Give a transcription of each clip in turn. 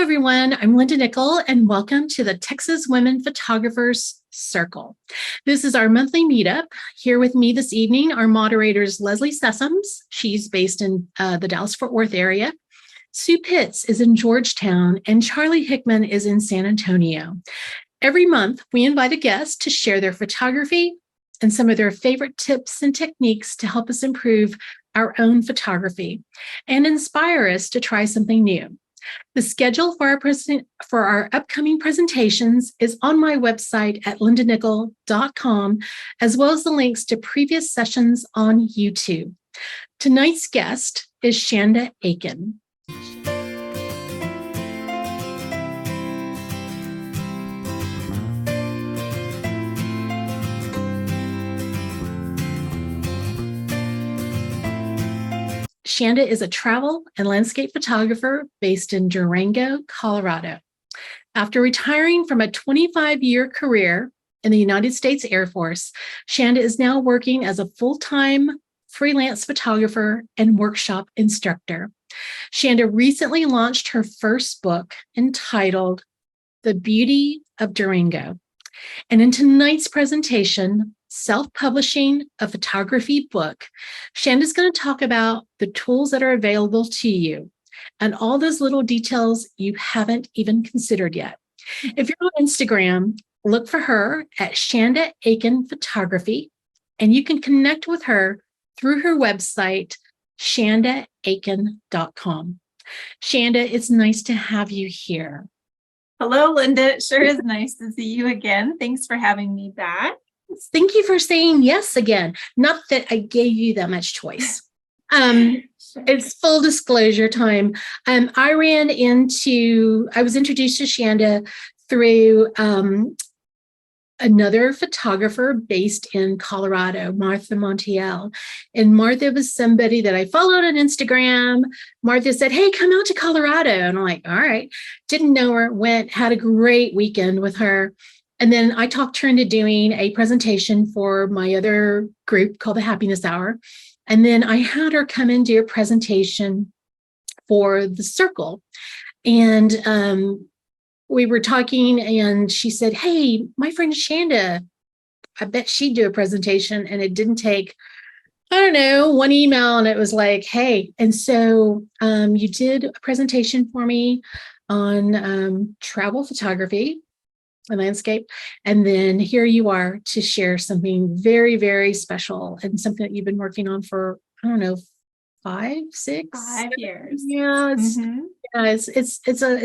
everyone. I'm Linda Nickell, and welcome to the Texas Women Photographers Circle. This is our monthly meetup. Here with me this evening are moderators Leslie Sessoms. She's based in the Dallas-Fort Worth area. Sue Pitts is in Georgetown, and Charlie Hickman is in San Antonio. Every month, we invite a guest to share their photography and some of their favorite tips and techniques to help us improve our own photography and inspire us to try something new. The schedule for our upcoming presentations is on my website at lindanickell.com, as well as the links to previous sessions on YouTube. Tonight's guest is Shanda Akin. Shanda is a travel and landscape photographer based in Durango, Colorado. After retiring from a 25-year career in the United States Air Force, Shanda is now working as a full-time freelance photographer and workshop instructor. Shanda recently launched her first book entitled The Beauty of Durango. And in tonight's presentation, Self-Publishing a Photography Book, Shanda's going to talk about the tools that are available to you and all those little details you haven't even considered yet. If you're on Instagram, look for her at Shanda Akin Photography, and you can connect with her through her website, shandaakin.com. Shanda, it's nice to have you here. Hello, Linda. It sure is nice to see you again. Thanks for having me back. Thank you for saying yes again. Not that I gave you that much choice. Sure. It's full disclosure time. I was introduced to Shanda through another photographer based in Colorado, Martha Montiel. And Martha was somebody that I followed on Instagram. Martha said, "Hey, come out to Colorado." And I'm like, all right. Didn't know her, went, had a great weekend with her. And then I talked her into doing a presentation for my other group called the Happiness Hour. And then I had her come and do a presentation for the Circle. And we were talking and she said, "Hey, my friend Shanda, I bet she'd do a presentation." And it didn't take, I don't know, one email and it was like, "Hey." And so you did a presentation for me on travel photography and landscape. And then here you are to share something very, very special and something that you've been working on for, I don't know, 5 years. Yeah, it's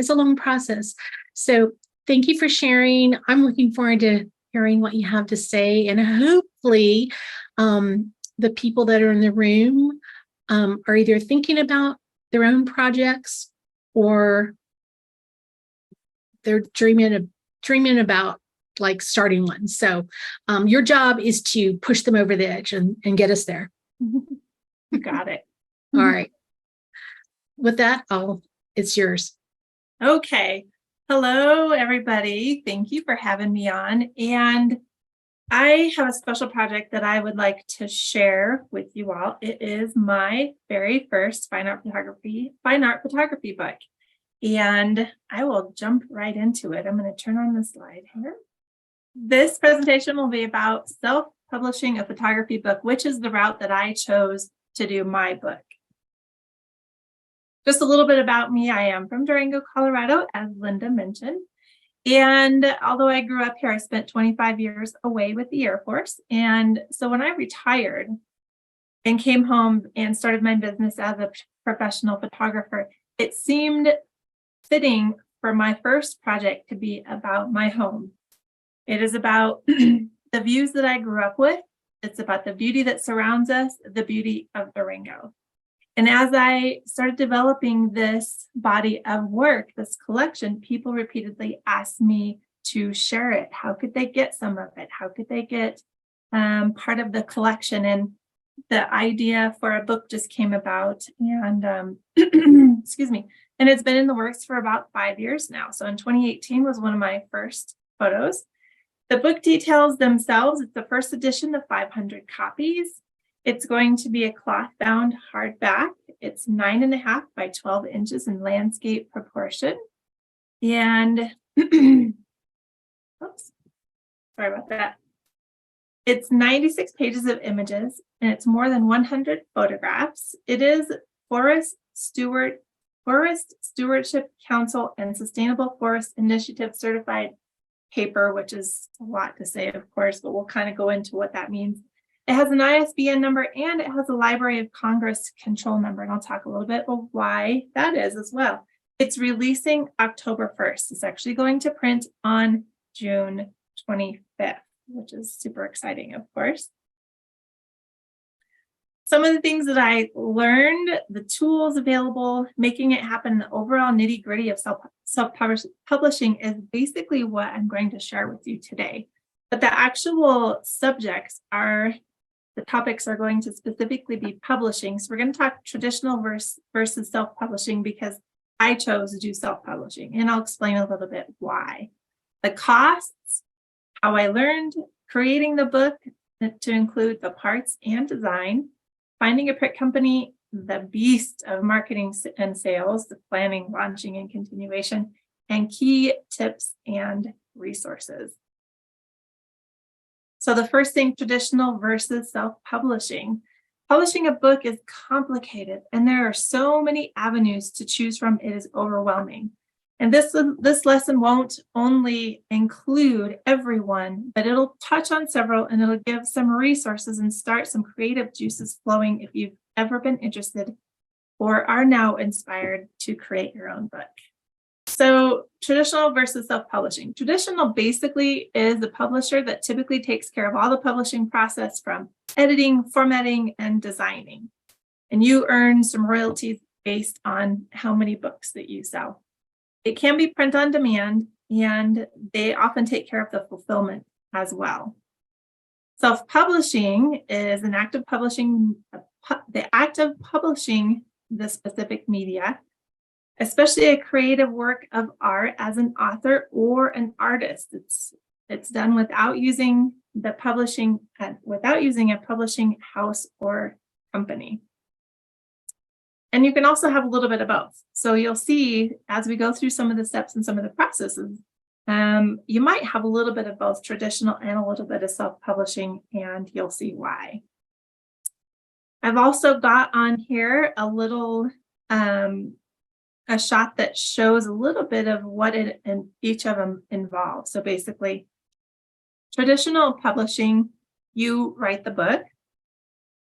a long process. So thank you for sharing. I'm looking forward to hearing what you have to say, and hopefully the people that are in the room are either thinking about their own projects or they're dreaming about like starting one. So your job is to push them over the edge and get us there. You got it. All right. With that, it's yours. Okay. Hello, everybody. Thank you for having me on. And I have a special project that I would like to share with you all. It is my very first fine art photography book. And I will jump right into it. I'm going to turn on the slide here. This presentation will be about self-publishing a photography book, which is the route that I chose to do my book. Just a little bit about me. I am from Durango, Colorado, as Linda mentioned. And although I grew up here, I spent 25 years away with the Air Force. And so when I retired and came home and started my business as a professional photographer, it seemed fitting for my first project to be about my home. It is about the views that I grew up with. It's about the beauty that surrounds us, the beauty of Durango. And as I started developing this body of work, this collection, people repeatedly asked me to share it. How could they get some of it? How could they get part of the collection? And the idea for a book just came about, and excuse me. And it's been in the works for about 5 years now. So in 2018 was one of my first photos. The book details themselves. It's the first edition of 500 copies. It's going to be a cloth-bound hardback. It's 9.5 by 12 inches in landscape proportion. And oops, sorry about that. It's 96 pages of images, and it's more than 100 photographs. It is Forest Stewardship Council and Sustainable Forest Initiative certified paper, which is a lot to say, of course, but we'll kind of go into what that means. It has an ISBN number and it has a Library of Congress control number, and I'll talk a little bit about why that is as well. It's releasing October 1st. It's actually going to print on June 25th, which is super exciting, of course. Some of the things that I learned, the tools available, making it happen, the overall nitty-gritty of self-publishing is basically what I'm going to share with you today. But the actual subjects are, the topics are going to specifically be publishing. So we're going to talk traditional versus self-publishing because I chose to do self-publishing, and I'll explain a little bit why. The costs, how I learned, creating the book to include the parts and design, finding a print company, the beast of marketing and sales, the planning, launching, and continuation, and key tips and resources. So the first thing, traditional versus self-publishing. Publishing a book is complicated, and there are so many avenues to choose from. It is overwhelming. And this lesson won't only include everyone, but it'll touch on several, and it'll give some resources and start some creative juices flowing if you've ever been interested or are now inspired to create your own book. So traditional versus self-publishing. Traditional basically is the publisher that typically takes care of all the publishing process from editing, formatting, and designing. And you earn some royalties based on how many books that you sell. It can be print on demand, and they often take care of the fulfillment as well. Self-publishing is an act of publishing, the act of publishing the specific media, especially a creative work of art as an author or an artist. It's done without using a publishing house or company. And you can also have a little bit of both. So you'll see as we go through some of the steps and some of the processes, you might have a little bit of both traditional and a little bit of self-publishing, and you'll see why. I've also got on here a little a shot that shows a little bit of what each of them involves. So basically, traditional publishing, you write the book,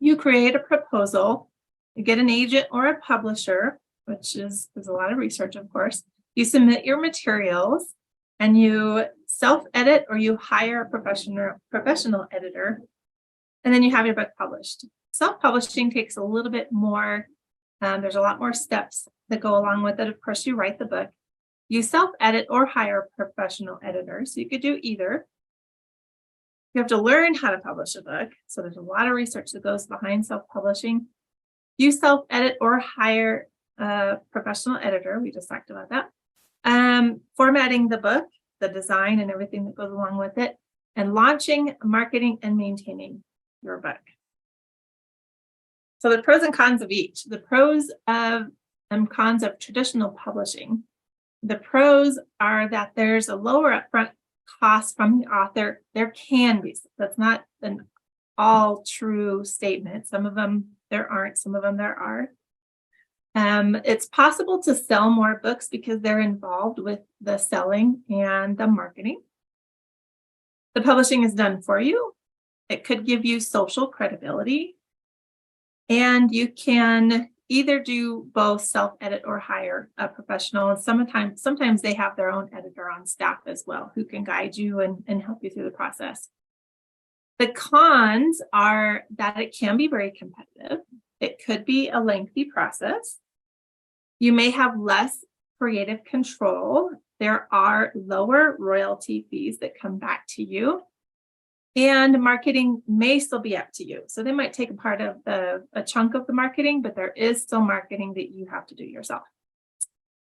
you create a proposal, you get an agent or a publisher, which is a lot of research, of course. You submit your materials, and you self-edit or you hire a professional editor, and then you have your book published. Self-publishing takes a little bit more. There's a lot more steps that go along with it. Of course, you write the book. You self-edit or hire a professional editor. So you could do either. You have to learn how to publish a book. So there's a lot of research that goes behind self-publishing. You self-edit or hire a professional editor. We just talked about that. Formatting the book, the design and everything that goes along with it, and launching, marketing, and maintaining your book. So the pros and cons of each. The pros of and cons of traditional publishing. The pros are that there's a lower upfront cost from the author. There can be. That's not an all true statement. Some of them there aren't, some of them there are. It's possible to sell more books because they're involved with the selling and the marketing. The publishing is done for you. It could give you social credibility. And you can either do both self-edit or hire a professional. And sometimes they have their own editor on staff as well who can guide you and help you through the process. The cons are that it can be very competitive. It could be a lengthy process. You may have less creative control. There are lower royalty fees that come back to you. And marketing may still be up to you. So they might take a part of a chunk of the marketing, but there is still marketing that you have to do yourself.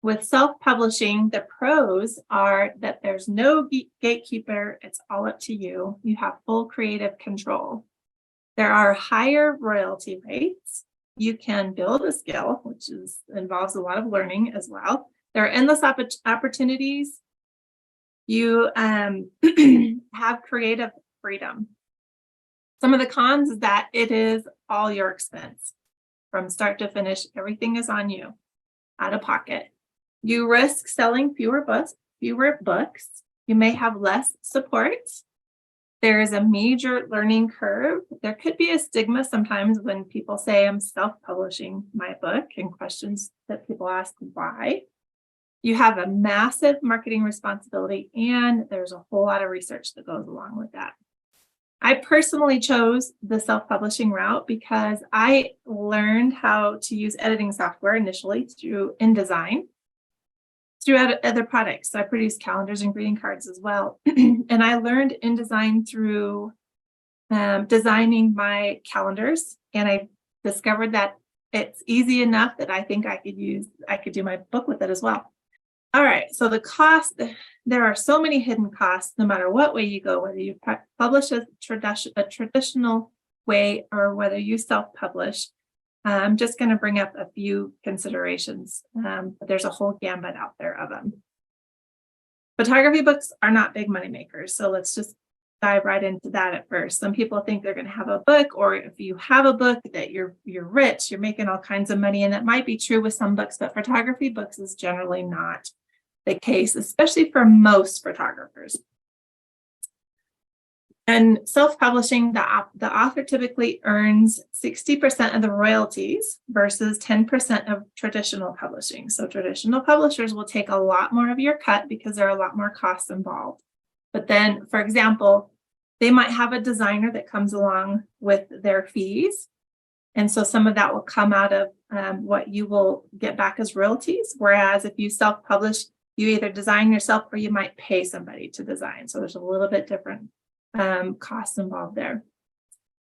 With self-publishing, the pros are that there's no gatekeeper. It's all up to you. You have full creative control. There are higher royalty rates. You can build a skill, which involves a lot of learning as well. There are endless opportunities. You have creative freedom. Some of the cons is that it is all your expense. From start to finish, everything is on you, out of pocket. You risk selling fewer books. You may have less support. There is a major learning curve. There could be a stigma sometimes when people say I'm self-publishing my book, and questions that people ask why. You have a massive marketing responsibility, and there's a whole lot of research that goes along with that. I personally chose the self-publishing route because I learned how to use editing software initially through InDesign, through other products. So I produce calendars and greeting cards as well. And I learned InDesign through designing my calendars. And I discovered that it's easy enough that I think I could do my book with it as well. All right, so the cost, there are so many hidden costs, no matter what way you go, whether you publish a traditional way or whether you self-publish. I'm just going to bring up a few considerations. But there's a whole gambit out there of them. Photography books are not big money makers, so let's just dive right into that at first. Some people think they're going to have a book, or if you have a book, that you're rich, you're making all kinds of money, and that might be true with some books, but photography books is generally not the case, especially for most photographers. And self-publishing, the author typically earns 60% of the royalties versus 10% of traditional publishing. So traditional publishers will take a lot more of your cut because there are a lot more costs involved. But then, for example, they might have a designer that comes along with their fees. And so some of that will come out of what you will get back as royalties. Whereas if you self-publish, you either design yourself or you might pay somebody to design. So there's a little bit different costs involved there.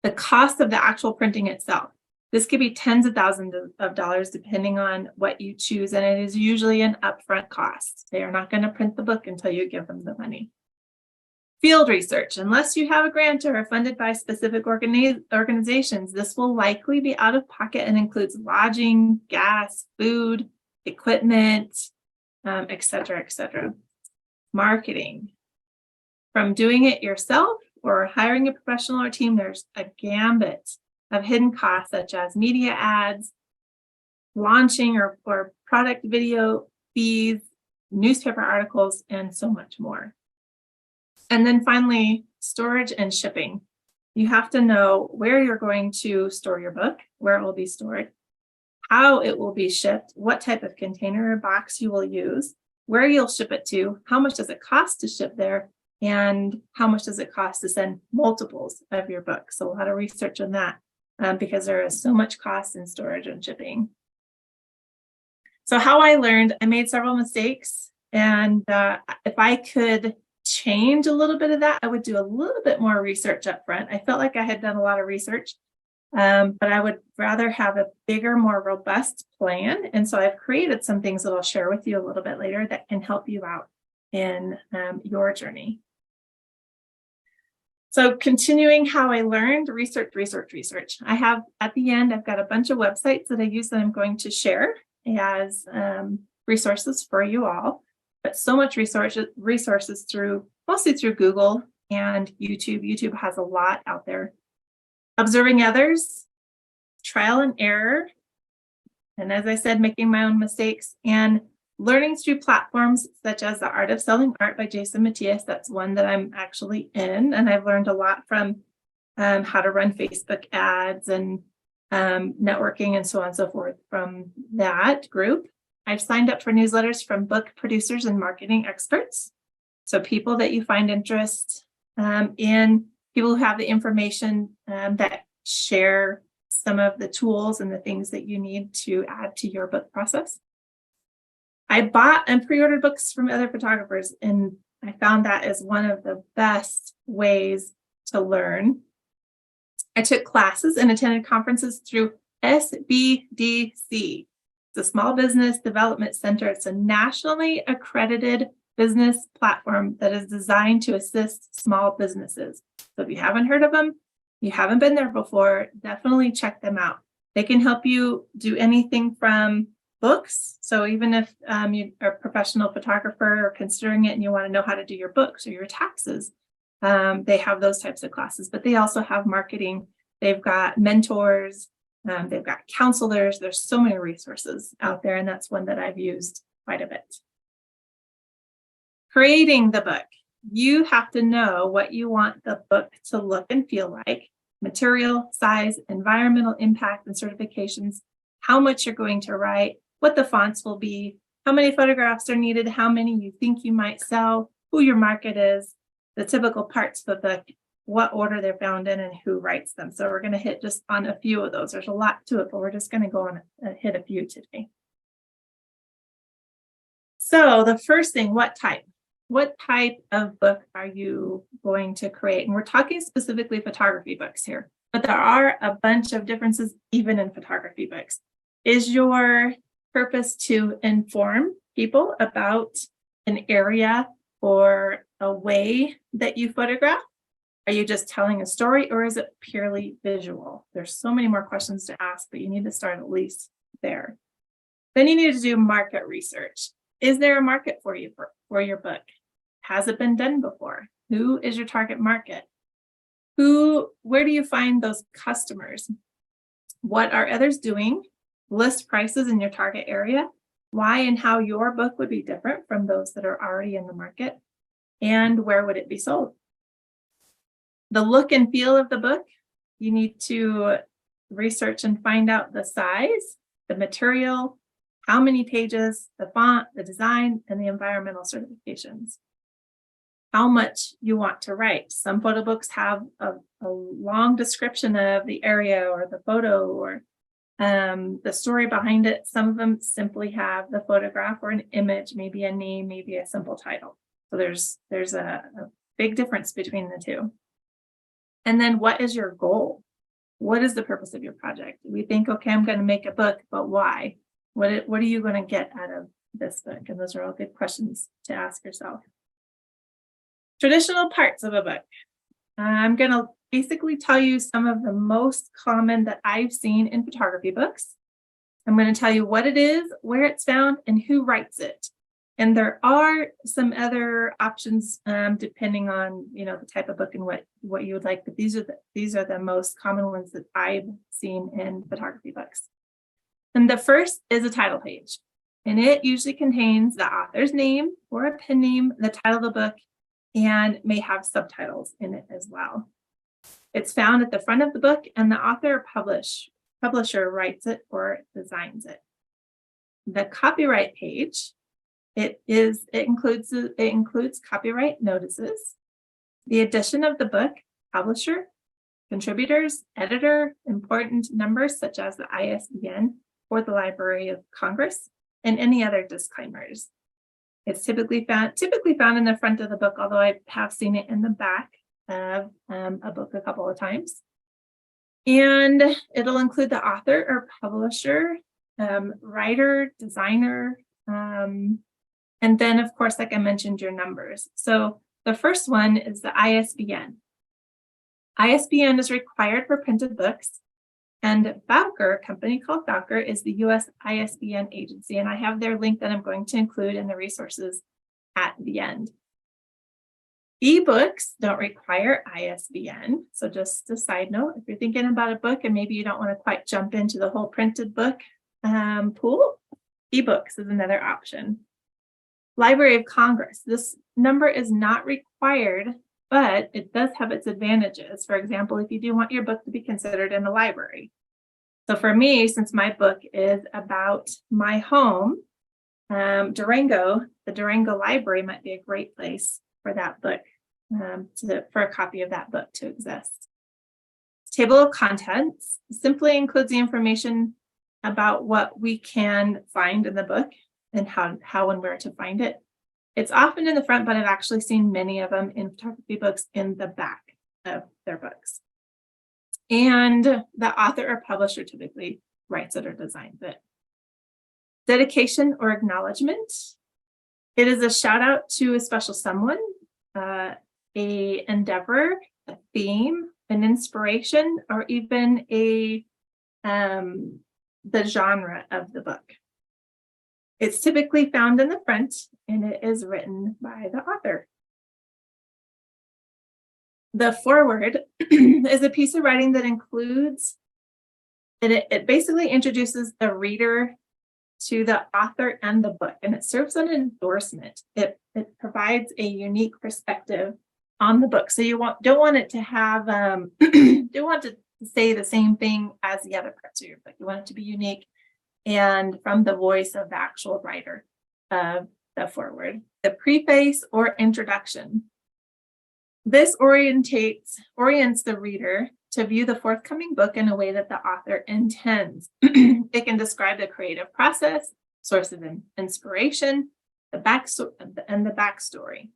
The cost of the actual printing itself. This could be tens of thousands of dollars depending on what you choose, and it is usually an upfront cost. They are not going to print the book until you give them the money. Field research. Unless you have a grant or are funded by specific organizations, this will likely be out of pocket and includes lodging, gas, food, equipment, et cetera, et cetera. Marketing. From doing it yourself or hiring a professional or team, there's a gambit of hidden costs such as media ads, launching or product video fees, newspaper articles, and so much more. And then finally, storage and shipping. You have to know where you're going to store your book, where it will be stored, how it will be shipped, what type of container or box you will use, where you'll ship it to, how much does it cost to ship there, and how much does it cost to send multiples of your book. So a lot of research on that because there is so much cost in storage and shipping. So how I learned, I made several mistakes, and if I could change a little bit of that, I would do a little bit more research up front. I felt like I had done a lot of research, but I would rather have a bigger, more robust plan. And so I've created some things that I'll share with you a little bit later that can help you out in your journey. So continuing how I learned, research. I have at the end, I've got a bunch of websites that I use that I'm going to share as resources for you all. But so much resources mostly through Google and YouTube. YouTube has a lot out there. Observing others, trial and error, and as I said, making my own mistakes, and learning through platforms such as The Art of Selling Art by Jason Matias. That's one that I'm actually in, and I've learned a lot from how to run Facebook ads and networking and so on and so forth from that group. I've signed up for newsletters from book producers and marketing experts. So people that you find interest in, people who have the information that share some of the tools and the things that you need to add to your book process. I bought and pre-ordered books from other photographers, and I found that is one of the best ways to learn. I took classes and attended conferences through SBDC. It's a Small Business Development Center. It's a nationally accredited business platform that is designed to assist small businesses. So if you haven't heard of them, you haven't been there before, definitely check them out. They can help you do anything from books. So even if you are a professional photographer or considering it and you want to know how to do your books or your taxes, they have those types of classes, but they also have marketing. They've got mentors, they've got counselors. There's so many resources out there, and that's one that I've used quite a bit. Creating the book. You have to know what you want the book to look and feel like: material, size, environmental impact and certifications, how much you're going to write, what the fonts will be, how many photographs are needed, how many you think you might sell, who your market is, the typical parts of the book, what order they're found in, and who writes them. So we're going to hit just on a few of those. There's a lot to it, but we're just going to go on and hit a few today. So the first thing, what type? What type of book are you going to create? And we're talking specifically photography books here, but there are a bunch of differences even in photography books. Is your purpose to inform people about an area or a way that you photograph? Are you just telling a story, or is it purely visual? There's so many more questions to ask, but you need to start at least there. Then you need to do market research. Is there a market for you for your book? Has it been done before? Who is your target market? Where do you find those customers? What are others doing? List prices in your target area. Why and how your book would be different from those that are already in the market. And where would it be sold? The look and feel of the book. You need to research and find out the size, the material, how many pages, the font, the design, and the environmental certifications. How much you want to write. Some photo books have a long description of the area or the photo or the story behind it. Some of them simply have the photograph or an image, maybe a name, maybe a simple title. So there's a big difference between the two. And then what is your goal? What is the purpose of your project? We think, okay, I'm going to make a book, but why? What are you going to get out of this book? And those are all good questions to ask yourself. Traditional parts of a book. I'm going to basically tell you some of the most common that I've seen in photography books. I'm going to tell you what it is, where it's found, and who writes it. And there are some other options depending on the type of book and what you would like. But these are the most common ones that I've seen in photography books. And the first is a title page, and it usually contains the author's name or a pen name, the title of the book, and may have subtitles in it as well. It's found at the front of the book, and the author or publisher writes it or designs it. The copyright page, it includes copyright notices, the edition of the book, publisher, contributors, editor, important numbers such as the ISBN or the Library of Congress, and any other disclaimers. It's typically found in the front of the book, although I have seen it in the back of a book a couple of times. And it'll include the author or publisher, writer, designer, and then, of course, like I mentioned, your numbers. So the first one is the ISBN. ISBN is required for printed books. And Bowker, a company called Bowker, is the U.S. ISBN agency. And I have their link that I'm going to include in the resources at the end. Ebooks don't require ISBN. So just a side note, if you're thinking about a book and maybe you don't want to quite jump into the whole printed book pool, ebooks is another option. Library of Congress. This number is not required, but it does have its advantages. For example, if you do want your book to be considered in a library. So for me, since my book is about my home, Durango, the Durango Library might be a great place for that book, for a copy of that book to exist. Table of contents simply includes the information about what we can find in the book and how and where to find it. It's often in the front, but I've actually seen many of them in photography books in the back of their books. And the author or publisher typically writes it or designs it. Dedication or acknowledgement. It is a shout out to a special someone, a endeavor, a theme, an inspiration, or even the genre of the book. It's typically found in the front, and it is written by the author. The foreword is a piece of writing that includes, and it basically introduces the reader to the author and the book, and it serves as an endorsement. It provides a unique perspective on the book. So you don't want it to have don't want to say the same thing as the other parts of your book. You want it to be unique and from the voice of the actual writer of the foreword. The preface or introduction. This orients the reader to view the forthcoming book in a way that the author intends. It can describe the creative process, source of inspiration, the backstory.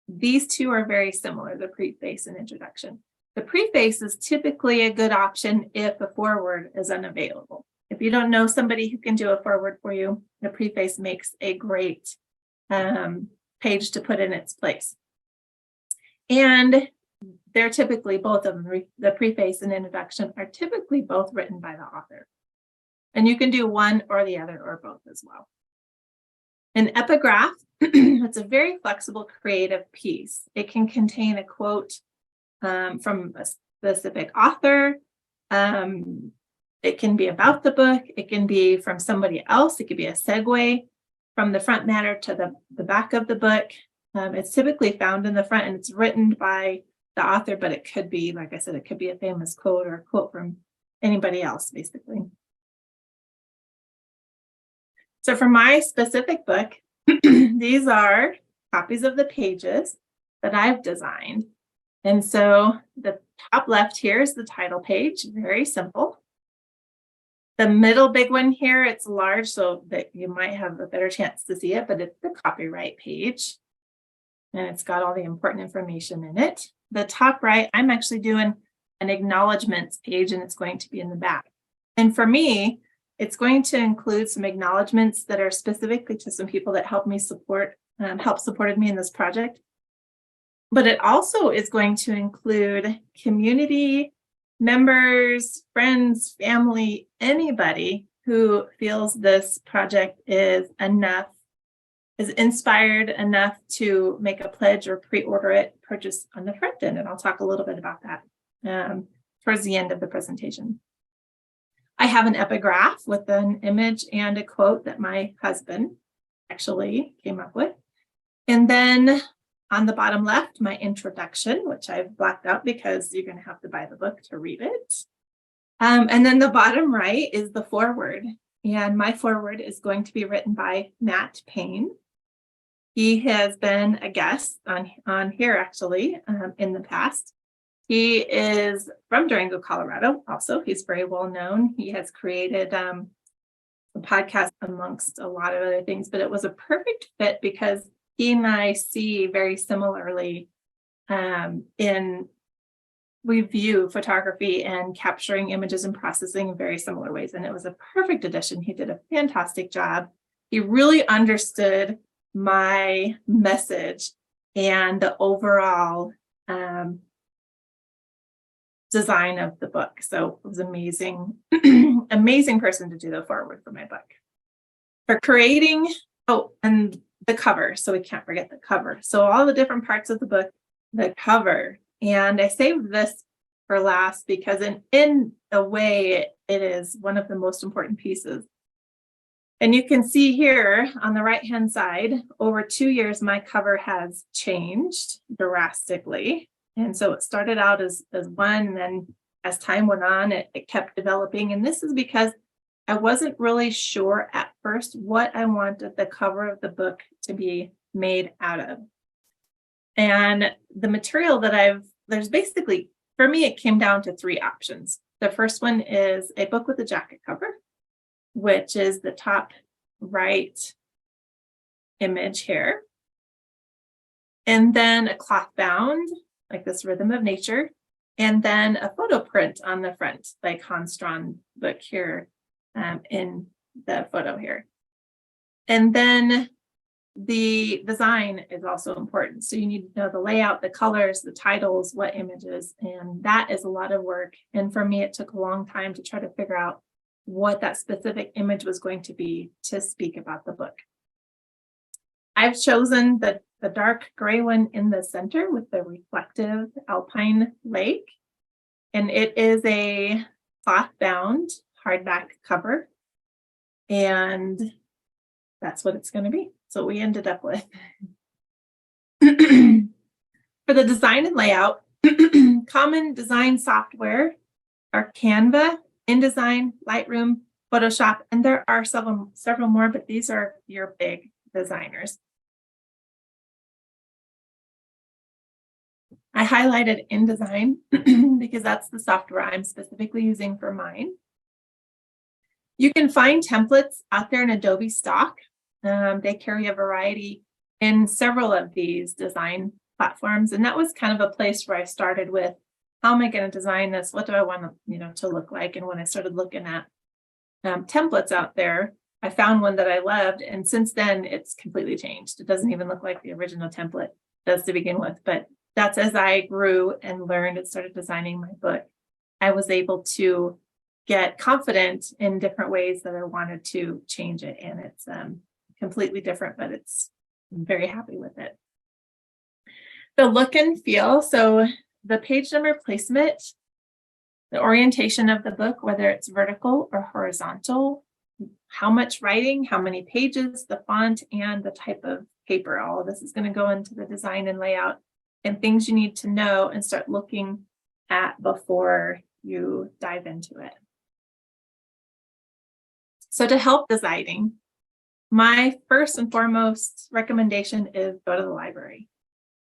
These two are very similar, the preface and introduction. The preface is typically a good option if a foreword is unavailable. If you don't know somebody who can do a foreword for you, the preface makes a great page to put in its place. And they're typically, both of them, the preface and introduction, are typically both written by the author. And you can do one or the other or both as well. An epigraph, it's a very flexible, creative piece. It can contain a quote from a specific author. It can be about the book. It can be from somebody else. It could be a segue from the front matter to the back of the book. It's typically found in the front, and it's written by the author, but it could be, like I said, it could be a famous quote or a quote from anybody else, basically. So for my specific book, these are copies of the pages that I've designed. And so the top left here is the title page, very simple. The middle big one here, it's large so that you might have a better chance to see it, but it's the copyright page. And it's got all the important information in it. The top right, I'm actually doing an acknowledgments page, and it's going to be in the back. And for me, it's going to include some acknowledgments that are specifically to some people that helped supported me in this project. But it also is going to include community members, friends, family, anybody who feels this project is inspired enough to make a pledge or pre-order it, purchase on the front end. And I'll talk a little bit about that towards the end of the presentation. I have an epigraph with an image and a quote that my husband actually came up with. And then on the bottom left, my introduction, which I've blacked out because you're going to have to buy the book to read it. And then the bottom right is the foreword. And my foreword is going to be written by Matt Payne. He has been a guest on here actually in the past. He is from Durango, Colorado. Also, he's very well known. He has created a podcast amongst a lot of other things, but it was a perfect fit because he and I see very similarly we view photography and capturing images and processing in very similar ways. And it was a perfect addition. He did a fantastic job. He really understood my message and the overall design of the book. So it was amazing, amazing person to do the foreword for my book. For creating, and the cover. So we can't forget the cover. So all the different parts of the book, the cover. And I saved this for last because in a way, it is one of the most important pieces. And you can see here on the right-hand side, over 2 years, my cover has changed drastically. And so it started out as one, and then as time went on, it kept developing. And this is because I wasn't really sure at first what I wanted the cover of the book to be made out of. And the material that there's basically, for me, it came down to 3 options. The first one is a book with a jacket cover, which is the top right image here. And then a cloth bound, like this Rhythm of Nature, and then a photo print on the front, like Hans Strauss book here in the photo here. And then the design is also important. So you need to know the layout, the colors, the titles, what images, and that is a lot of work. And for me, it took a long time to try to figure out what that specific image was going to be to speak about the book. I've chosen the dark gray one in the center with the reflective alpine lake. And it is a cloth-bound hardback cover. And that's what it's going to be. So we ended up with. For the design and layout, common design software are Canva, InDesign, Lightroom, Photoshop, and there are several more, but these are your big designers. I highlighted InDesign because that's the software I'm specifically using for mine. You can find templates out there in Adobe stock. They carry a variety in several of these design platforms. And that was kind of a place where I started with, how am I going to design this? What do I want to look like? And when I started looking at templates out there, I found one that I loved. And since then, it's completely changed. It doesn't even look like the original template does to begin with. But that's as I grew and learned and started designing my book, I was able to get confident in different ways that I wanted to change it. And it's completely different, but I'm very happy with it. The look and feel. So the page number placement, the orientation of the book, whether it's vertical or horizontal, how much writing, how many pages, the font, and the type of paper. All of this is going to go into the design and layout and things you need to know and start looking at before you dive into it. So to help deciding, my first and foremost recommendation is go to the library.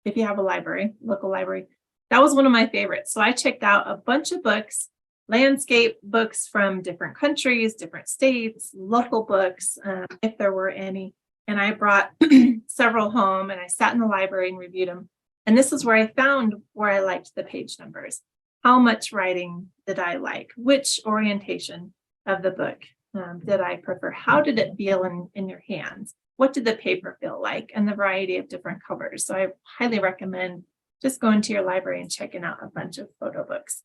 If you have a library, local library. That was one of my favorites. So I checked out a bunch of books, landscape books from different countries, different states, local books, if there were any. And I brought several home and I sat in the library and reviewed them. And this is where I found where I liked the page numbers. How much writing did I like? Which orientation of the book did I prefer? How did it feel in your hands? What did the paper feel like? And the variety of different covers. So I highly recommend just going to your library and checking out a bunch of photo books.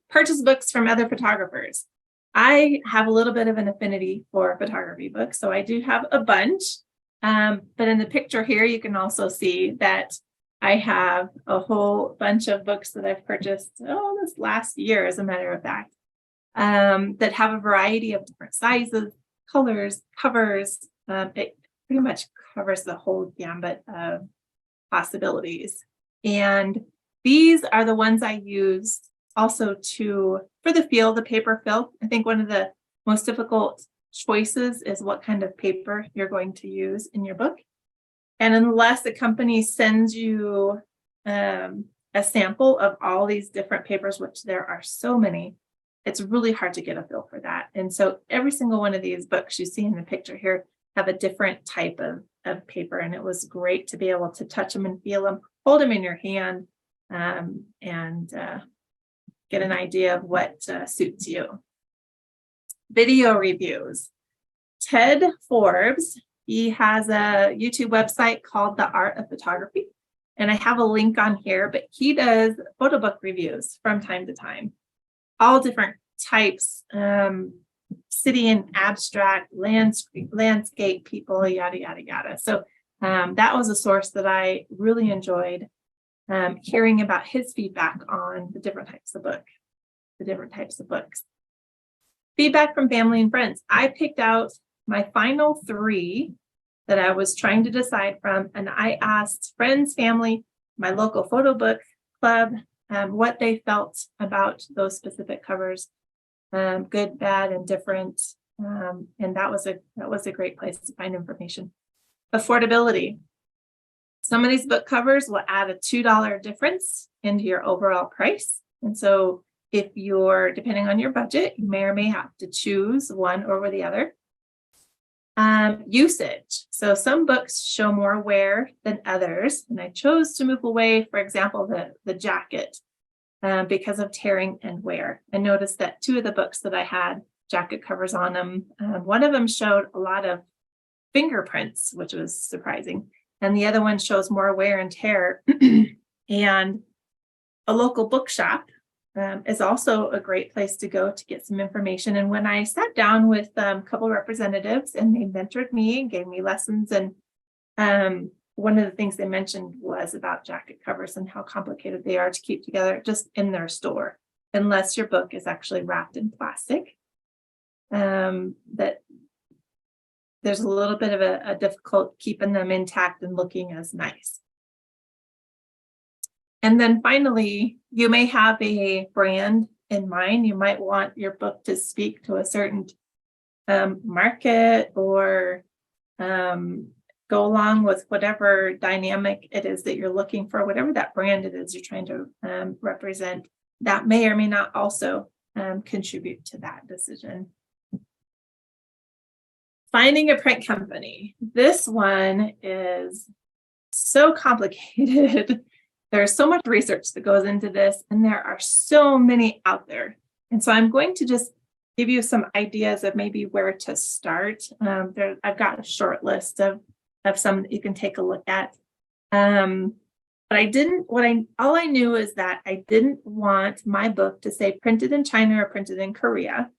Purchase books from other photographers. I have a little bit of an affinity for photography books, so I do have a bunch. But in the picture here, you can also see that I have a whole bunch of books that I've purchased this last year, as a matter of fact, that have a variety of different sizes, colors, covers. It pretty much covers the whole gambit of possibilities. And these are the ones I use also for the feel, the paper feel. I think one of the most difficult choices is what kind of paper you're going to use in your book. And unless the company sends you a sample of all these different papers, which there are so many, it's really hard to get a feel for that. And so every single one of these books you see in the picture here have a different type of paper. And it was great to be able to touch them and feel them, hold them in your hand, and get an idea of what suits you. Video reviews. Ted Forbes, he has a YouTube website called The Art of Photography. And I have a link on here, but he does photo book reviews from time to time. All different types, city and abstract, landscape people, yada, yada, yada. So that was a source that I really enjoyed hearing about his feedback on the different types of books. Feedback from family and friends. I picked out my final 3 that I was trying to decide from, and I asked friends, family, my local photo book club, what they felt about those specific covers, good, bad, and different. And that was a great place to find information. Affordability. Some of these book covers will add a $2 difference into your overall price. And so if you're, depending on your budget, you may or may have to choose one over the other. Usage. So some books show more wear than others. And I chose to move away, for example, the jacket because of tearing and wear. I noticed that 2 of the books that I had jacket covers on them, one of them showed a lot of fingerprints, which was surprising. And the other one shows more wear and tear. And a local bookshop is also a great place to go to get some information. And when I sat down with a couple representatives and they mentored me and gave me lessons, and one of the things they mentioned was about jacket covers and how complicated they are to keep together just in their store, unless your book is actually wrapped in plastic. That there's a little bit of a difficult keeping them intact and looking as nice. And then finally, you may have a brand in mind. You might want your book to speak to a certain market, or go along with whatever dynamic it is that you're looking for, whatever that brand it is you're trying to represent. That may or may not also contribute to that decision. Finding a print company. This one is so complicated. There's so much research that goes into this, and there are so many out there. And so I'm going to just give you some ideas of maybe where to start. I've got a short list of some that you can take a look at. But all I knew is that I didn't want my book to say printed in China or printed in Korea.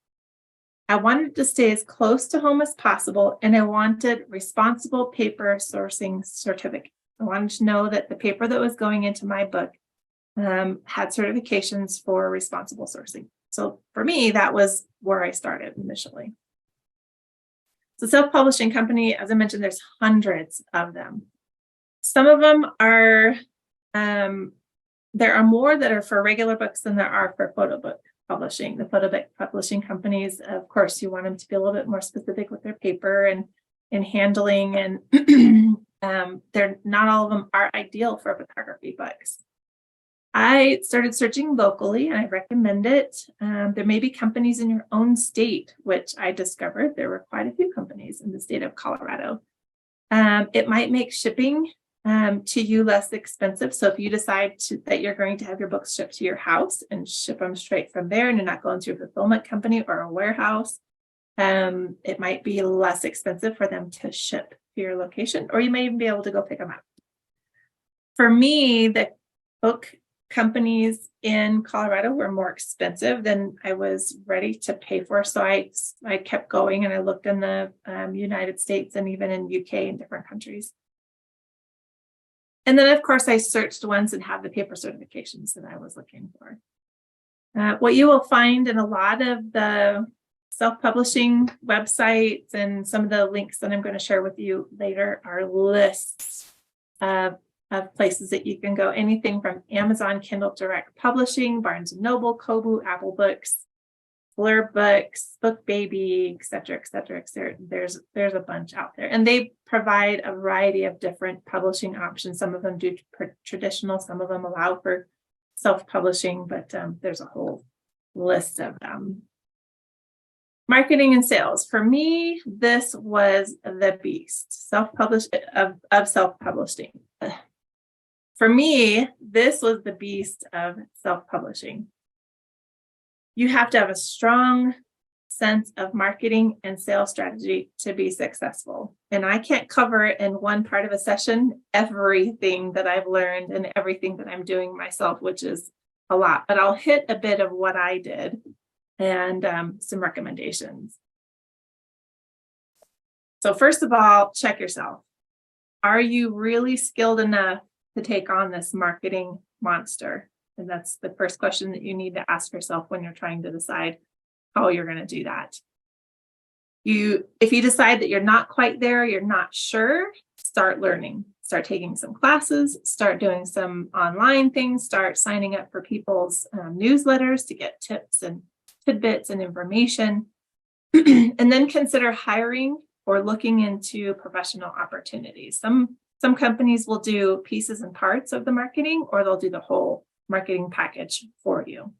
I wanted to stay as close to home as possible, and I wanted responsible paper sourcing certificate. I wanted to know that the paper that was going into my book had certifications for responsible sourcing. So for me, that was where I started initially. So self-publishing company, as I mentioned, there's hundreds of them. Some of them are, there are more that are for regular books than there are for photo book publishing. The photo book publishing companies, of course, you want them to be a little bit more specific with their paper and handling, and they're not all of them are ideal for photography books. I started searching locally, and I recommend it. There may be companies in your own state, which I discovered there were quite a few companies in the state of Colorado. It might make shipping to you less expensive. So if you decide that you're going to have your books shipped to your house and ship them straight from there, and you're not going through a fulfillment company or a warehouse, it might be less expensive for them to ship to your location, or you may even be able to go pick them up. For me, the book companies in Colorado were more expensive than I was ready to pay for. So I kept going, and I looked in the United States and even in UK and different countries. And then, of course, I searched ones that have the paper certifications that I was looking for. What you will find in a lot of the self-publishing websites and some of the links that I'm going to share with you later are lists of places that you can go. Anything from Amazon, Kindle Direct Publishing, Barnes & Noble, Kobo, Apple Books, Blurb Books, Book Baby, et cetera, et cetera, et cetera. There's a bunch out there, and they provide a variety of different publishing options. Some of them do traditional, some of them allow for self-publishing, but there's a whole list of them. Marketing and sales. For me, this was the beast. Self-publishing. For me, this was the beast of self-publishing. You have to have a strong sense of marketing and sales strategy to be successful. And I can't cover in one part of a session everything that I've learned and everything that I'm doing myself, which is a lot, but I'll hit a bit of what I did and some recommendations. So first of all, check yourself. Are you really skilled enough to take on this marketing monster? And that's the first question that you need to ask yourself when you're trying to decide how you're going to do that. If you decide that you're not quite there, you're not sure, start learning. Start taking some classes, start doing some online things, start signing up for people's newsletters to get tips and tidbits and information. And then consider hiring or looking into professional opportunities. Some companies will do pieces and parts of the marketing, or they'll do the whole marketing package for you.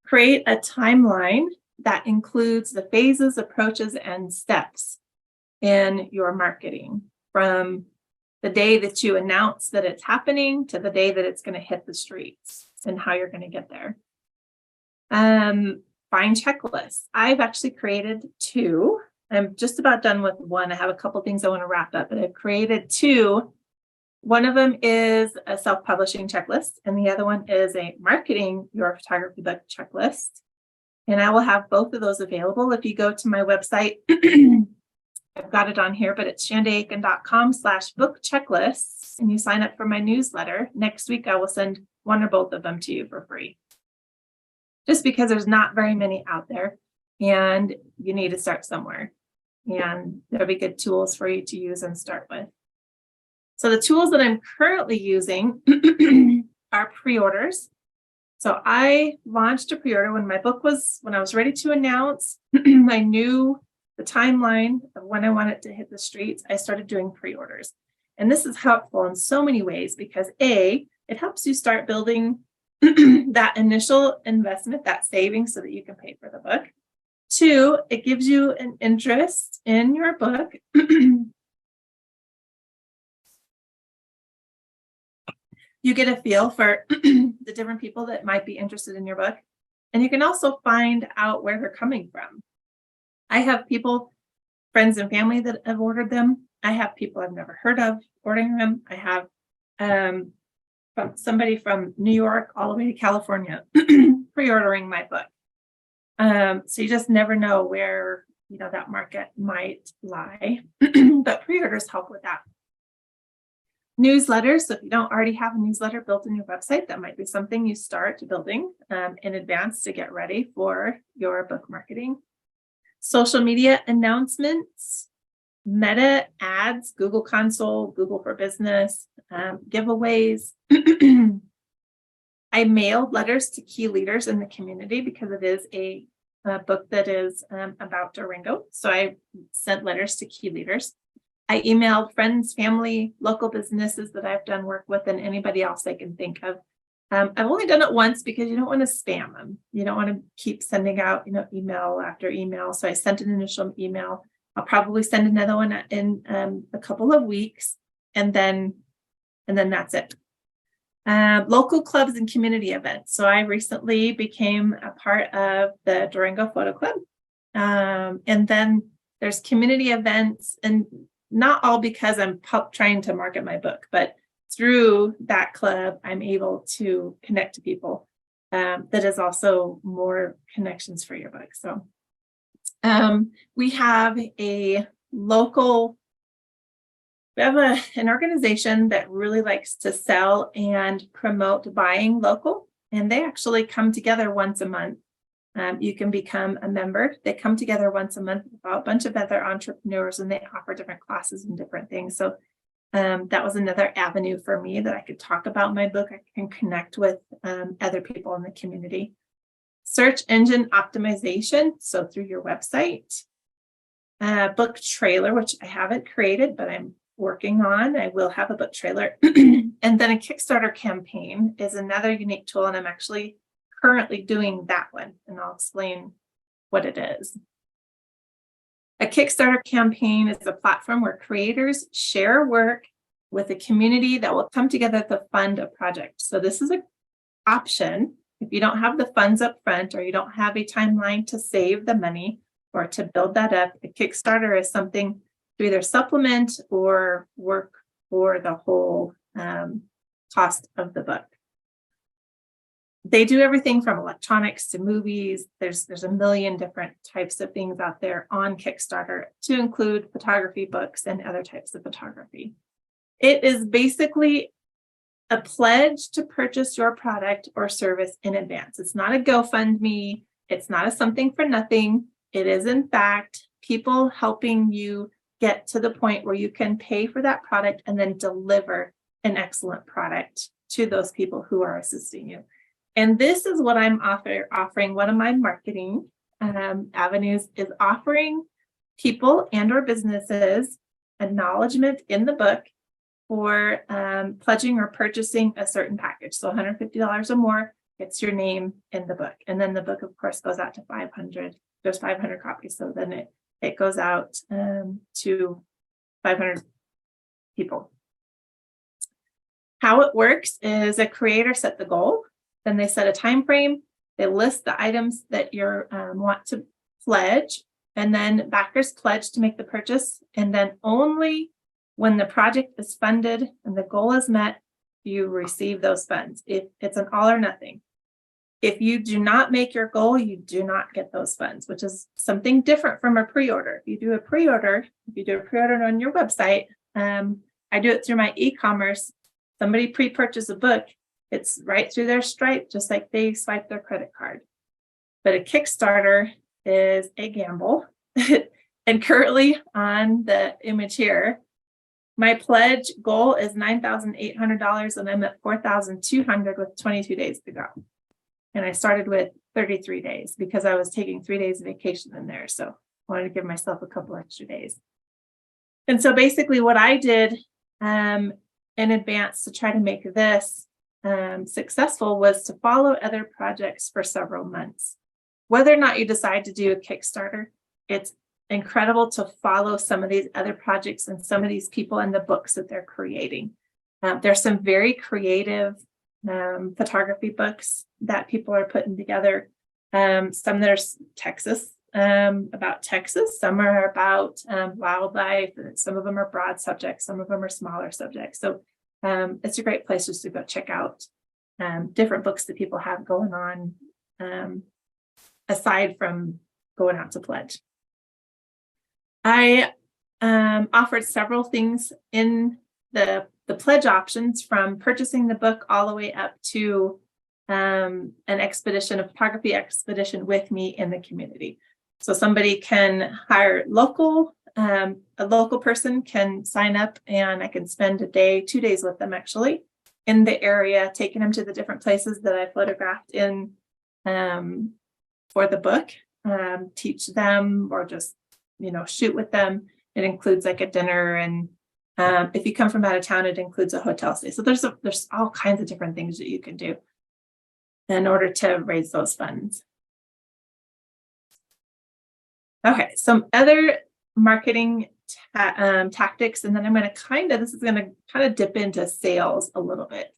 Create a timeline that includes the phases, approaches, and steps in your marketing, from the day that you announce that it's happening to the day that it's going to hit the streets, and how you're going to get there. Find checklists. I've actually created 2. I'm just about done with one. I have a couple things I want to wrap up, but I've created 2 One of them is a self-publishing checklist, and the other one is a marketing your photography book checklist. And I will have both of those available. If you go to my website, I've got it on here, but it's shandaakin.com/book checklists, and you sign up for my newsletter. Next week, I will send one or both of them to you for free. Just because there's not very many out there, and you need to start somewhere. And there'll be good tools for you to use and start with. So the tools that I'm currently using are pre-orders. So I launched a pre-order when I was ready to announce, I knew the timeline of when I wanted to hit the streets. I started doing pre-orders. And this is helpful in so many ways because A, it helps you start building that initial investment, that savings, so that you can pay for the book. 2, it gives you an interest in your book. You get a feel for the different people that might be interested in your book. And you can also find out where they're coming from. I have people, friends and family that have ordered them. I have people I've never heard of ordering them. I have from somebody from New York all the way to California pre-ordering my book. So you just never know where that market might lie, but pre-orders help with that. Newsletters. So if you don't already have a newsletter built in your website, that might be something you start building in advance to get ready for your book marketing. Social media announcements, Meta ads, Google Console, Google for Business, giveaways. I mailed letters to key leaders in the community because it is a book that is about Durango. So I sent letters to key leaders. I emailed friends, family, local businesses that I've done work with, and anybody else I can think of. I've only done it once because you don't want to spam them. You don't want to keep sending out, email after email. So I sent an initial email. I'll probably send another one in a couple of weeks, and then that's it. Local clubs and community events. So I recently became a part of the Durango Photo Club. And then there's community events, and not all because I'm trying to market my book, but through that club, I'm able to connect to people. That is also more connections for your book. So we have an organization that really likes to sell and promote buying local, and they actually come together once a month. You can become a member. They come together once a month with a bunch of other entrepreneurs, and they offer different classes and different things. So that was another avenue for me that I could talk about my book. I can connect with other people in the community. Search engine optimization. So through your website. Book trailer, which I haven't created, but I'm working on. I will have a book trailer. And then a Kickstarter campaign is another unique tool, and I'm actually currently doing that one, and I'll explain what it is. A Kickstarter campaign is a platform where creators share work with a community that will come together to fund a project. So this is an option if you don't have the funds up front, or you don't have a timeline to save the money or to build that up. A Kickstarter is something to either supplement or work for the whole cost of the book. They do everything from electronics to movies. There's a million different types of things out there on Kickstarter, to include photography books and other types of photography. It is basically a pledge to purchase your product or service in advance. It's not a GoFundMe. It's not a something for nothing. It is, in fact, people helping you get to the point where you can pay for that product and then deliver an excellent product to those people who are assisting you. And this is what I'm offering. One of my marketing avenues is offering people and or businesses acknowledgement in the book for pledging or purchasing a certain package. So $150 or more gets your name in the book. And then the book, of course, goes out to 500. There's 500 copies. So then it goes out to 500 people. How it works is a creator set the goal. Then they set a time frame. They list the items that you want to pledge, and then backers pledge to make the purchase. And then only When the project is funded and the goal is met, you receive those funds. It's an all or nothing. If you do not make your goal, you do not get those funds, which is something different from a pre-order. If you do a pre-order on your website, I do it through my e-commerce. Somebody pre-purchase a book, it's right through their Stripe, just like they swipe their credit card. But a Kickstarter is a gamble. And currently on the image here, my pledge goal is $9,800 and I'm at $4,200 with 22 days to go. And I started with 33 days because I was taking 3 days of vacation in there. So I wanted to give myself a couple extra days. And so basically what I did in advance to try to make this successful was to follow other projects for several months. Whether or not you decide to do a Kickstarter, it's incredible to follow some of these other projects and some of these people and the books that they're creating. There's some very creative photography books that people are putting together. Some that are Texas, about Texas, some are about wildlife, some of them are broad subjects, some of them are smaller subjects. So it's a great place just to go check out different books that people have going on aside from going out to pledge. I offered several things in the pledge options, from purchasing the book all the way up to an expedition, a photography expedition with me in the community. So somebody can hire a local person can sign up and I can spend a day, 2 days with them actually in the area, taking them to the different places that I photographed in for the book, teach them or just, shoot with them. It includes like a dinner, and if you come from out of town, it includes a hotel stay. So there's all kinds of different things that you can do in order to raise those funds. Okay, some other marketing tactics, and then I'm going to this is going to kind of dip into sales a little bit.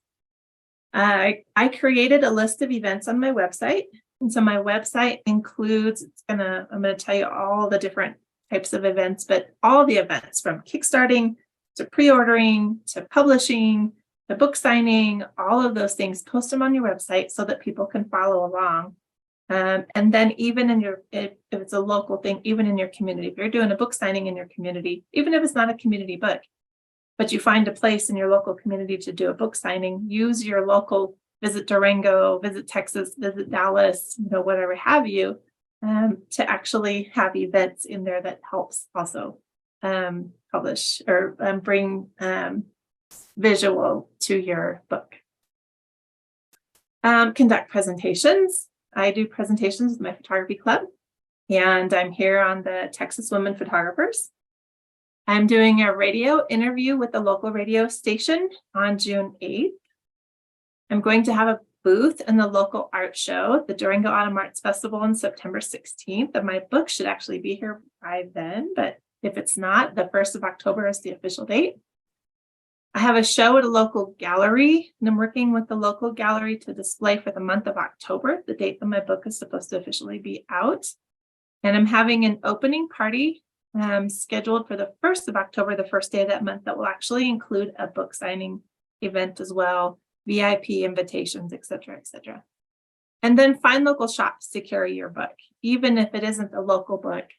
I created a list of events on my website. And so my website includes, I'm going to tell you all the different types of events, but all the events from kickstarting to pre-ordering to publishing to book signing, all of those things, post them on your website so that people can follow along. And then even if it's a local thing, even in your community, if you're doing a book signing in your community, even if it's not a community book, but you find a place in your local community to do a book signing, use your local, visit Durango, visit Texas, visit Dallas, whatever have you, to actually have events in there that helps also publish or bring visual to your book. Conduct presentations. I do presentations with my photography club, and I'm here on the Texas Women Photographers. I'm doing a radio interview with the local radio station on June 8th. I'm going to have a booth in the local art show, the Durango Autumn Arts Festival, on September 16th. And my book should actually be here by then, but if it's not, the 1st of October is the official date. I have a show at a local gallery, and I'm working with the local gallery to display for the month of October, the date that my book is supposed to officially be out. And I'm having an opening party scheduled for the 1st of October, the first day of that month, that will actually include a book signing event as well, VIP invitations, etc., etc. And then find local shops to carry your book, even if it isn't a local book.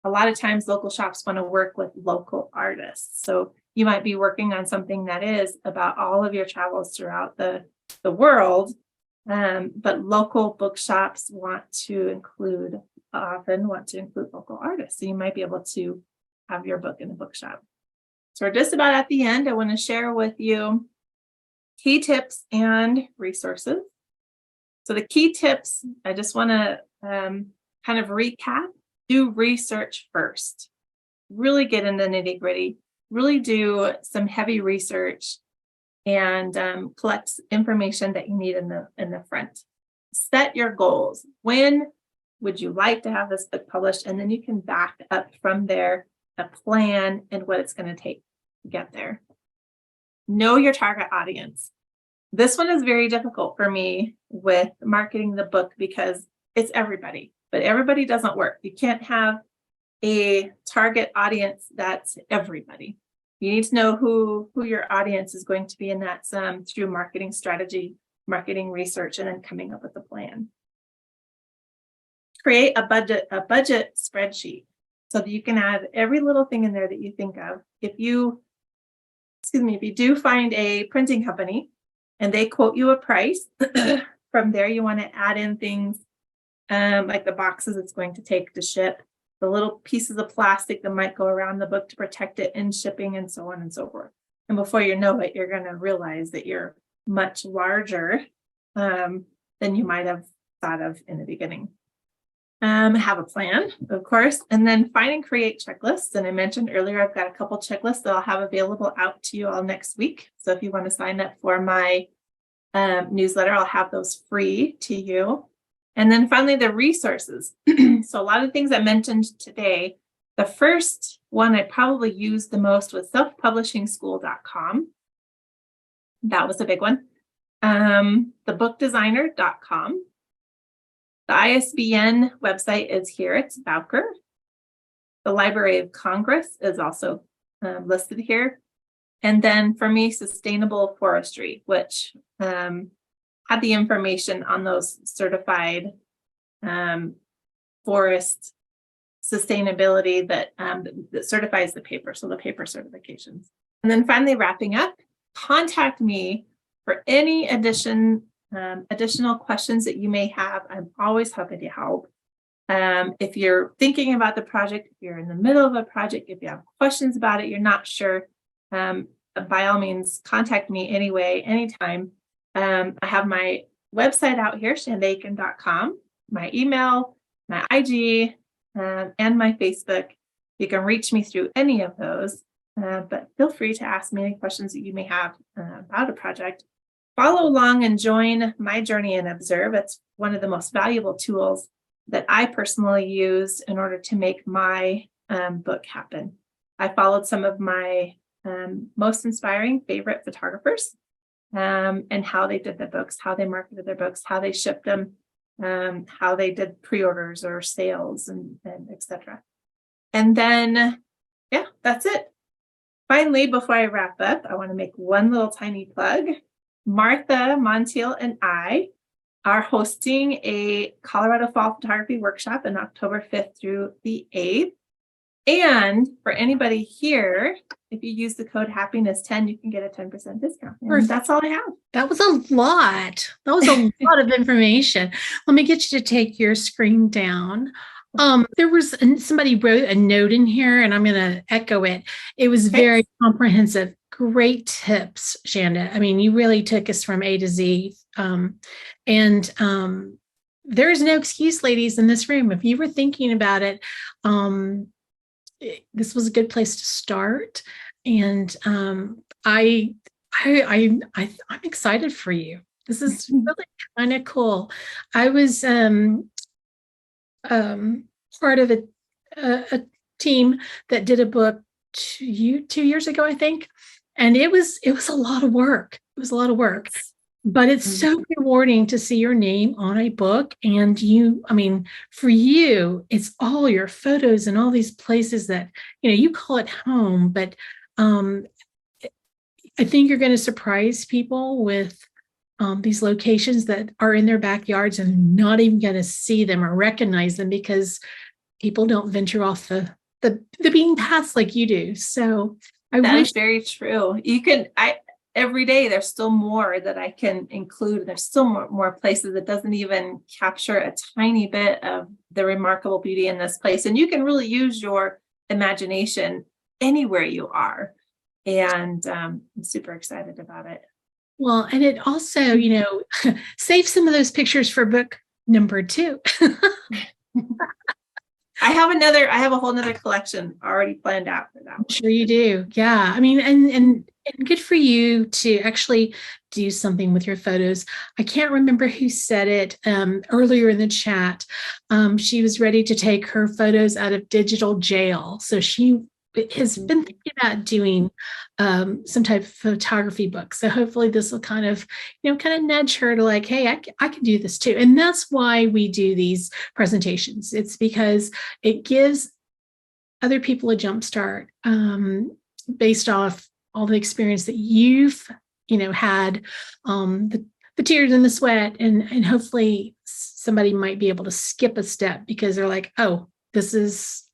A lot of times local shops want to work with local artists. So you might be working on something that is about all of your travels throughout the world, but local bookshops often want to include local artists. So you might be able to have your book in a bookshop. So we're just about at the end. I want to share with you key tips and resources. So the key tips, I just want to kind of recap. Do research first. Really get into the nitty gritty. Really do some heavy research and collect information that you need in the front. Set your goals. When would you like to have this book published? And then you can back up from there a plan and what it's going to take to get there. Know your target audience. This one is very difficult for me with marketing the book because it's everybody, but everybody doesn't work. You can't have a target audience that's everybody. You need to know who your audience is going to be, and that's through marketing strategy, marketing research, and then coming up with a plan. Create a budget spreadsheet so that you can add every little thing in there that you think of. If you do find a printing company and they quote you a price, from there you want to add in things like the boxes it's going to take to ship, the little pieces of plastic that might go around the book to protect it in shipping, and so on and so forth. And before you know it, you're going to realize that you're much larger than you might have thought of in the beginning. Have a plan, of course, and then find and create checklists. And I mentioned earlier, I've got a couple checklists that I'll have available out to you all next week. So if you want to sign up for my newsletter, I'll have those free to you. And then finally, the resources. So a lot of things I mentioned today. The first one I probably used the most was selfpublishingschool.com. That was a big one. Thebookdesigner.com. The ISBN website is here. It's Bowker. The Library of Congress is also listed here. And then for me, Sustainable Forestry, which had the information on those certified forest sustainability that certifies the paper, so the paper certifications. And then finally, wrapping up, contact me for any additional questions that you may have. I'm always happy to help. If you're thinking about the project, if you're in the middle of a project, if you have questions about it, you're not sure, by all means, contact me anyway, anytime. I have my website out here, shandaakin.com, my email, my IG, and my Facebook. You can reach me through any of those, but feel free to ask me any questions that you may have about a project. Follow along and join my journey and observe. It's one of the most valuable tools that I personally use in order to make my book happen. I followed some of my most inspiring favorite photographers and how they did their books, how they marketed their books, how they shipped them, how they did pre-orders or sales, and etc. And then, yeah, that's it. Finally, before I wrap up, I want to make one little tiny plug. Martha Montiel and I are hosting a Colorado Fall Photography Workshop on October 5th through the 8th. And for anybody here, if you use the code happiness10, you can get a 10% discount. And that's all I have. That was a lot. That was a lot of information. Let me get you to take your screen down. There was somebody wrote a note in here, and I'm going to echo it. It was very comprehensive. Great tips, Shanda. I mean, you really took us from A to Z. There is no excuse, ladies, in this room. If you were thinking about it, this was a good place to start. And I'm excited for you. This is really kind of cool. I was part of a team that did a book 2 years ago, I think. And it was a lot of work. It was a lot of work, but it's so rewarding to see your name on a book. And for you, it's all your photos and all these places that, you call it home, but I think you're going to surprise people with these locations that are in their backyards and not even going to see them or recognize them because people don't venture off the beaten paths like you do. So That's very true. Every day there's still more that I can include. There's still more places that doesn't even capture a tiny bit of the remarkable beauty in this place. And you can really use your imagination anywhere you are. And I'm super excited about it. Well, and it also, save some of those pictures for book number 2. I have a whole nother collection already planned out for that one. Sure you do. Yeah. I mean, and good for you to actually do something with your photos. I can't remember who said it earlier in the chat. She was ready to take her photos out of digital jail. So she has been thinking about doing some type of photography book. So hopefully this will kind of nudge her to like, hey, I can do this too. And that's why we do these presentations. It's because it gives other people a jump start based off all the experience that you've, had, the tears and the sweat, and hopefully somebody might be able to skip a step because they're like, oh,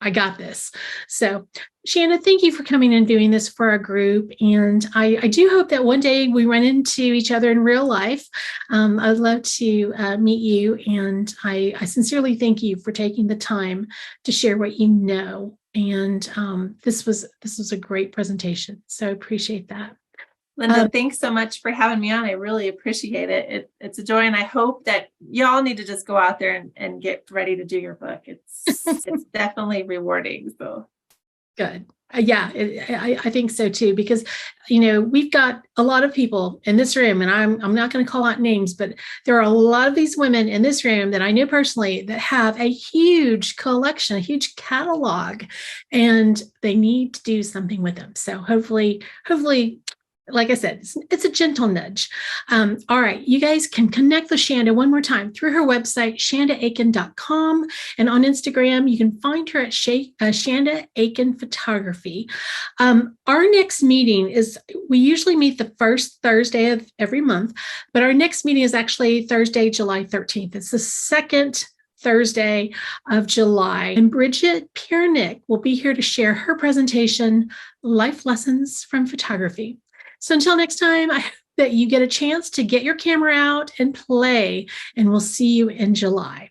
I got this. So Shanda, thank you for coming and doing this for our group. And I do hope that one day we run into each other in real life. I'd love to meet you. And I sincerely thank you for taking the time to share what you know. And this was a great presentation. So I appreciate that. Linda, thanks so much for having me on. I really appreciate it. It's a joy, and I hope that y'all need to just go out there and get ready to do your book. It's definitely rewarding. So good. Yeah, I think so too, because we've got a lot of people in this room, and I'm not going to call out names, but there are a lot of these women in this room that I know personally that have a huge collection, a huge catalog, and they need to do something with them. So hopefully, like I said, it's a gentle nudge. All right, you guys can connect with Shanda one more time through her website, shandaakin.com. And on Instagram, you can find her at Shanda Akin Photography. Our next meeting is, we usually meet the first Thursday of every month, but our next meeting is actually Thursday, July 13th. It's the second Thursday of July. And Bridget Piernick will be here to share her presentation, Life Lessons from Photography. So until next time, I hope that you get a chance to get your camera out and play, and we'll see you in July.